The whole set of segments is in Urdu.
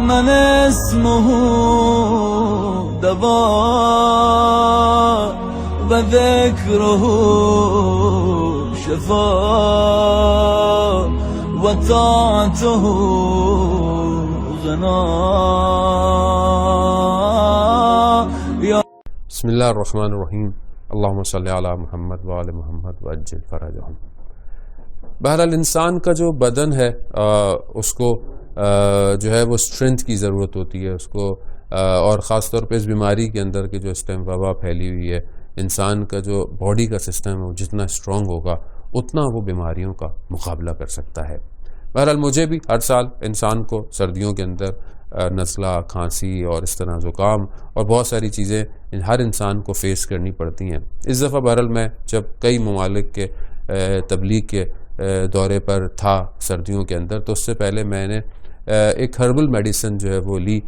من اسمه دواء وذكره شفاء وطاعته غناء. بسم اللہ الرحمن الرحیم. اللہم صلی علی محمد وآل محمد وعجل فرجہم. بہرحال انسان کا جو بدن ہے اس کو جو ہے وہ اسٹرینتھ کی ضرورت ہوتی ہے اس کو، اور خاص طور پہ اس بیماری کے اندر کے جو اس ٹائم وبا پھیلی ہوئی ہے، انسان کا جو باڈی کا سسٹم ہے وہ جتنا اسٹرانگ ہوگا اتنا وہ بیماریوں کا مقابلہ کر سکتا ہے. بہرحال مجھے بھی ہر سال انسان کو سردیوں کے اندر نزلہ، کھانسی اور اس طرح زکام اور بہت ساری چیزیں ہر انسان کو فیس کرنی پڑتی ہیں. اس دفعہ بہرحال میں جب کئی ممالک کے تبلیغ کے دورے پر تھا سردیوں کے اندر، تو اس سے پہلے میں نے ایک ہربل میڈیسن جو ہے وہ لی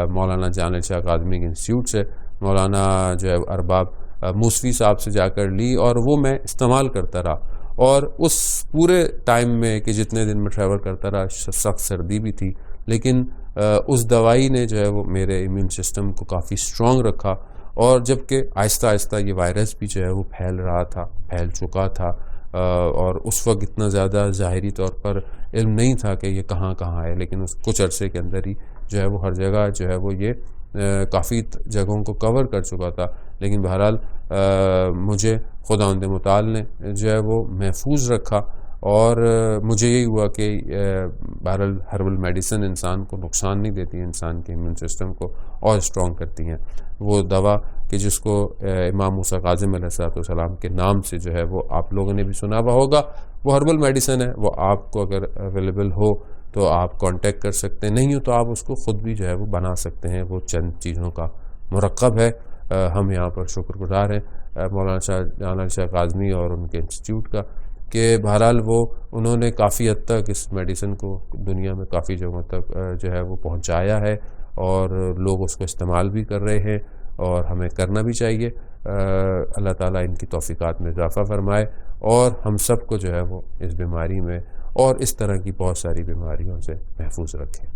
مولانا جان شاہ اکادمی انسٹیٹیوٹ سے، مولانا جو ہے ارباب موسوی صاحب سے جا کر لی، اور وہ میں استعمال کرتا رہا. اور اس پورے ٹائم میں کہ جتنے دن میں ٹریول کرتا رہا، سخت سردی بھی تھی، لیکن اس دوائی نے جو ہے وہ میرے امیون سسٹم کو کافی اسٹرانگ رکھا. اور جب کہ آہستہ آہستہ یہ وائرس بھی جو ہے وہ پھیل رہا تھا، پھیل چکا تھا، اور اس وقت اتنا زیادہ ظاہری طور پر علم نہیں تھا کہ یہ کہاں کہاں ہے، لیکن اس کچھ عرصے کے اندر ہی جو ہے وہ ہر جگہ جو ہے وہ یہ کافی جگہوں کو کور کر چکا تھا. لیکن بہرحال مجھے خداوند متعال نے جو ہے وہ محفوظ رکھا، اور مجھے یہی ہوا کہ بہرحال ہربل میڈیسن انسان کو نقصان نہیں دیتی، انسان کے امیون سسٹم کو اور اسٹرانگ کرتی ہیں. وہ دوا کہ جس کو امام موسیٰ کاظم علیہ السلام کے نام سے جو ہے وہ آپ لوگوں نے بھی سنا ہوا ہوگا، وہ ہربل میڈیسن ہے. وہ آپ کو اگر اویلیبل ہو تو آپ کانٹیکٹ کر سکتے ہیں، نہیں ہو تو آپ اس کو خود بھی جو ہے وہ بنا سکتے ہیں. وہ چند چیزوں کا مرکب ہے. ہم یہاں پر شکر گزار ہیں مولانا جان شاہ اکادمی اور ان کے انسٹیٹیوٹ کا کہ بہرحال انہوں نے کافی حد تک اس میڈیسن کو دنیا میں کافی جگہوں تک جو ہے وہ پہنچایا ہے، اور لوگ اس کو استعمال بھی کر رہے ہیں، اور ہمیں کرنا بھی چاہیے. اللہ تعالیٰ ان کی توفیقات میں اضافہ فرمائے، اور ہم سب کو جو ہے وہ اس بیماری میں اور اس طرح کی بہت ساری بیماریوں سے محفوظ رکھیں.